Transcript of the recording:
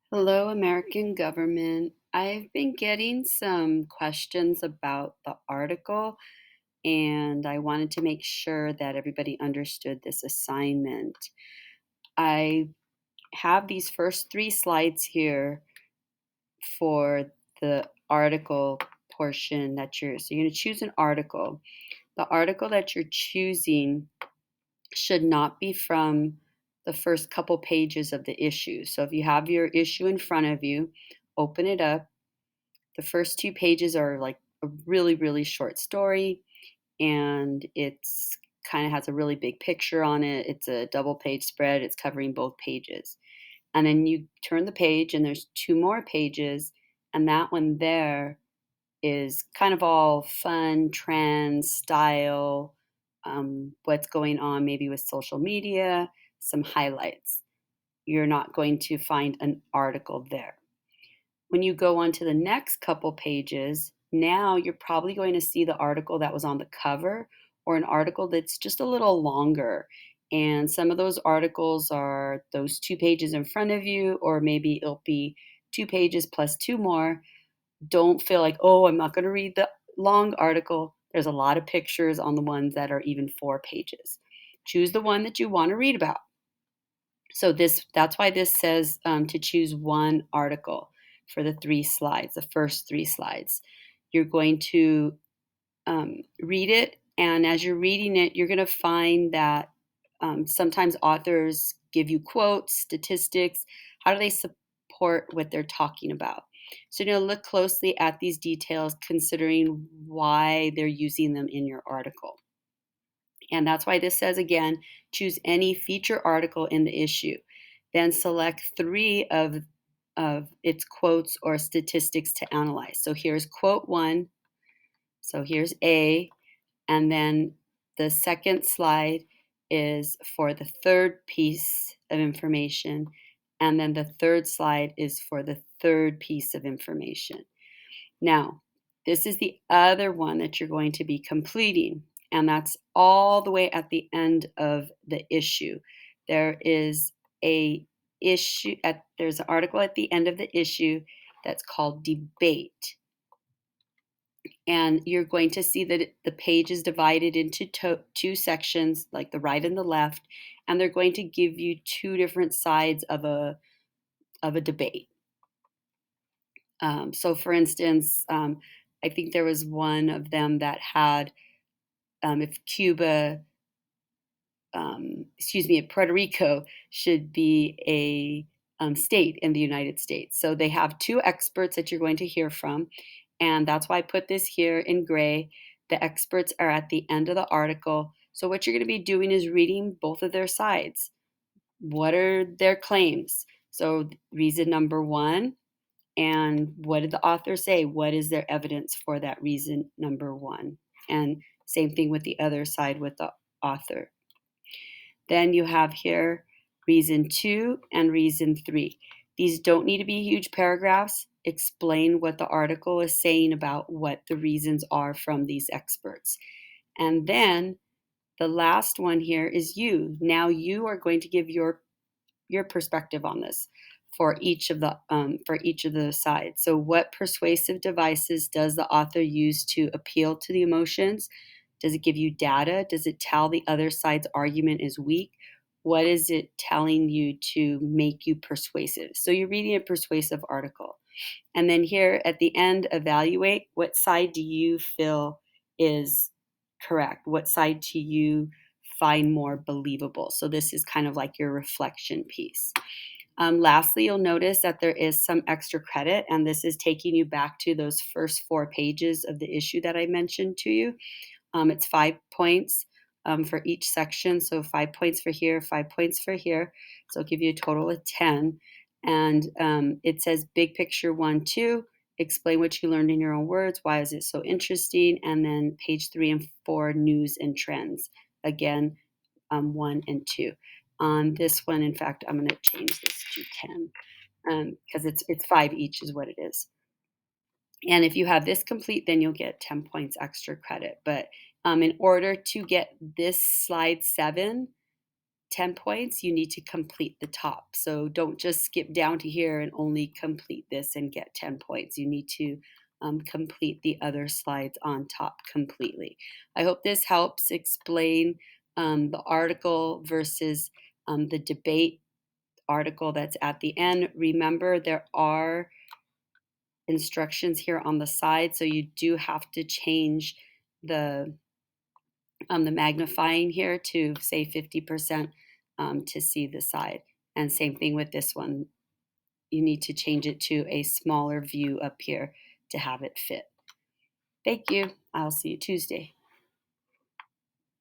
Hello, American government. I've been getting some questions about the article, and I wanted to make sure that everybody understood this assignment. I have these first three slides here for the article portion so you're going to choose an article. The article that you're choosing should not be from the first couple pages of the issue. So if you have your issue in front of you, open it up. The first two pages are like a really, really short story, and it's kind of has a really big picture on it. It's a double page spread, it's covering both pages. And then you turn the page, and there's two more pages, and that one there is kind of all fun, trends, style, what's going on maybe with social media, some highlights. You're not going to find an article there. When you go on to the next couple pages, now you're probably going to see the article that was on the cover or an article that's just a little longer. And some of those articles are those two pages in front of you, or maybe it'll be two pages plus two more. Don't feel like, oh, I'm not going to read the long article. There's a lot of pictures on the ones that are even 4 pages. Choose the one that you want to read about. So that's why this says to choose one article for the three slides, the first three slides. You're going to read it, and as you're reading it, you're going to find that sometimes authors give you quotes, statistics. How do they support what they're talking about? So you're going to look closely at these details, considering why they're using them in your article. And that's why this says again, choose any feature article in the issue. Then select three of its quotes or statistics to analyze. So here's quote one. So here's A. And then the second slide is for the third piece of information. And then the third slide is for the third piece of information. Now, this is the other one that you're going to be completing, and that's all the way at the end of the issue. There is there's an article at the end of the issue that's called debate. And you're going to see that the page is divided into two sections, like the right and the left, and they're going to give you two different sides of a debate. So, for instance, I think there was one of them that had if if Puerto Rico should be a state in the United States. So they have two experts that you're going to hear from, and that's why I put this here in gray. The experts are at the end of the article. So what you're going to be doing is reading both of their sides. What are their claims? So reason number one, and what did the author say? What is their evidence for that reason number one? And same thing with the other side with the author. Then you have here reason two and reason three. These don't need to be huge paragraphs. Explain what the article is saying about what the reasons are from these experts. And then the last one here is you. Now you are going to give your perspective on this for each of the sides. So what persuasive devices does the author use to appeal to the emotions? Does it give you data? Does it tell the other side's argument is weak? What is it telling you to make you persuasive? So you're reading a persuasive article. And then here at the end, evaluate what side do you feel is correct? What side do you find more believable? So this is kind of like your reflection piece. Lastly, you'll notice that there is some extra credit, and this is taking you back to those first 4 pages of the issue that I mentioned to you. It's 5 points for each section. So 5 points for here, 5 points for here. So it'll give you a total of 10. And it says big picture 1, 2. Explain what you learned in your own words. Why is it so interesting? And then page 3 and 4, news and trends. Again, 1 and 2. On this one, in fact, I'm going to change this to 10 because it's 5 each is what it is. And if you have this complete, then you'll get 10 points extra credit. But in order to get this slide 7, 10 points, you need to complete the top. So don't just skip down to here and only complete this and get 10 points. You need to complete the other slides on top completely. I hope this helps explain the article versus the debate article that's at the end. Remember, there are instructions here on the side, so you do have to change the magnifying here to say 50% to see the side. And same thing with this one. You need to change it to a smaller view up here to have it fit. Thank you. I'll see you Tuesday.